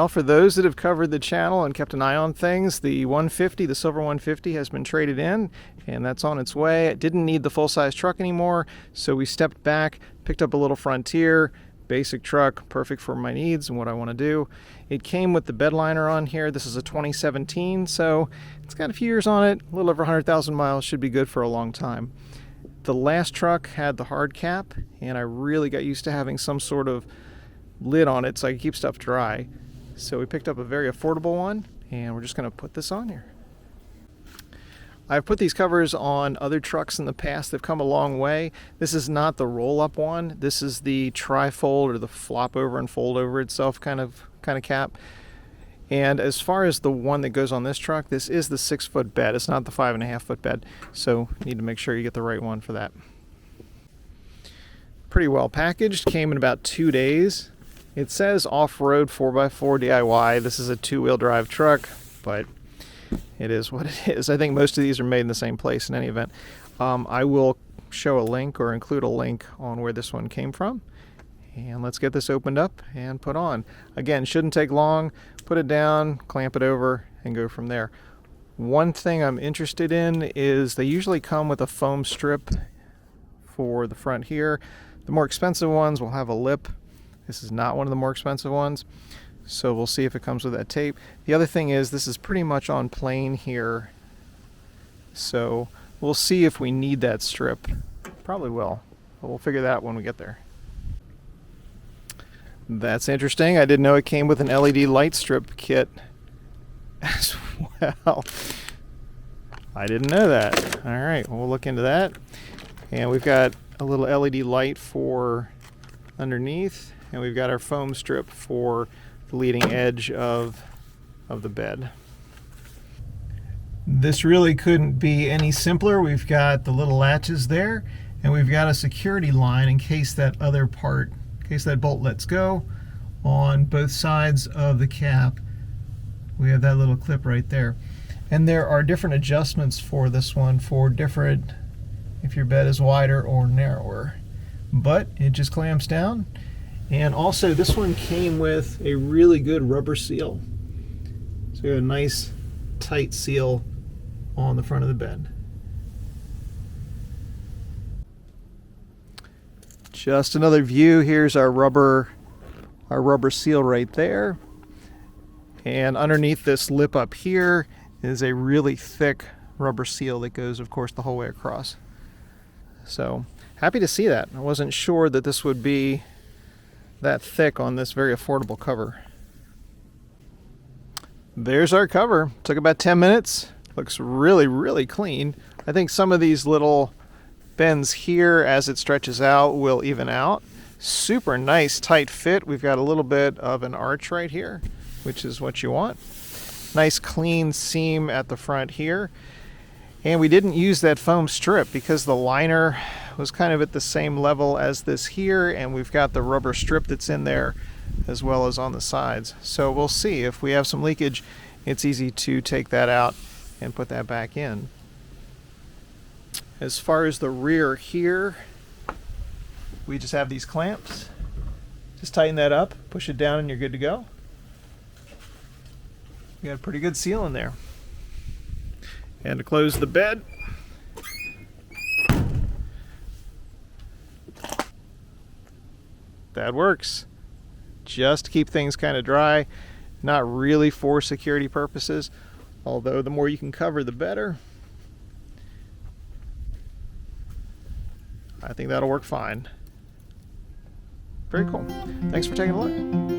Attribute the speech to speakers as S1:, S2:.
S1: Well, for those that have covered the channel and kept an eye on things, the 150, the silver 150 has been traded in, and that's on its way. It didn't need the full-size truck anymore, so we stepped back, picked up a little Frontier, basic truck, perfect for my needs and what I want to do. It came with the bed liner on here. This is a 2017, so it's got a few years on it, a little over 100,000 miles, should be good for a long time. The last truck had the hard cap, and I really got used to having some sort of lid on it so I could keep stuff dry. So we picked up a very affordable one, and we're just going to put this on here. I've put these covers on other trucks in the past. They've come a long way. This is not the roll-up one. This is the tri-fold or the flop over and fold over itself kind of cap. And as far as the one that goes on this truck, this is the 6-foot bed. It's not the 5.5-foot bed. So you need to make sure you get the right one for that. Pretty well packaged. Came in about 2 days. It says off-road 4x4 DIY. This is a 2-wheel drive truck, but it is what it is. I think most of these are made in the same place in any event. I will show a link or include a link on where this one came from. And let's get this opened up and put on. Again, shouldn't take long. Put it down, clamp it over, and go from there. One thing I'm interested in is they usually come with a foam strip for the front here. The more expensive ones will have a lip. This is not one of the more expensive ones, so we'll see if it comes with that tape. The other thing is this is pretty much on plane here, so we'll see if we need that strip. Probably will, but we'll figure that out when we get there. That's interesting. I didn't know it came with an LED light strip kit as well. I didn't know that. All right, we'll look into that. And we've got a little LED light for underneath, and we've got our foam strip for the leading edge of the bed. This really couldn't be any simpler. We've got the little latches there, and we've got a security line in case that other part, in case that bolt lets go, on both sides of the cap. We have that little clip right there. And there are different adjustments for this one for different, if your bed is wider or narrower. But it just clamps down. And also this one came with a really good rubber seal. So you have a nice tight seal on the front of the bed. Just another view. Here's our rubber seal right there. And underneath this lip up here is a really thick rubber seal that goes, of course, the whole way across. So happy to see that. I wasn't sure that this would be that thick on this very affordable cover. There's our cover. Took about 10 minutes. Looks really, really clean. I think some of these little bends here as it stretches out will even out. Super nice tight fit. We've got a little bit of an arch right here, which is what you want. Nice clean seam at the front here. And we didn't use that foam strip because the liner was kind of at the same level as this here, and we've got the rubber strip that's in there as well as on the sides. So we'll see. If we have some leakage, it's easy to take that out and put that back in. As far as the rear here, we just have these clamps. Just tighten that up, push it down, and you're good to go. You got a pretty good seal in there. And to close the bed, that works. Just to keep things kind of dry, not really for security purposes, although the more you can cover, the better. I think that'll work fine. Very cool. Thanks for taking a look.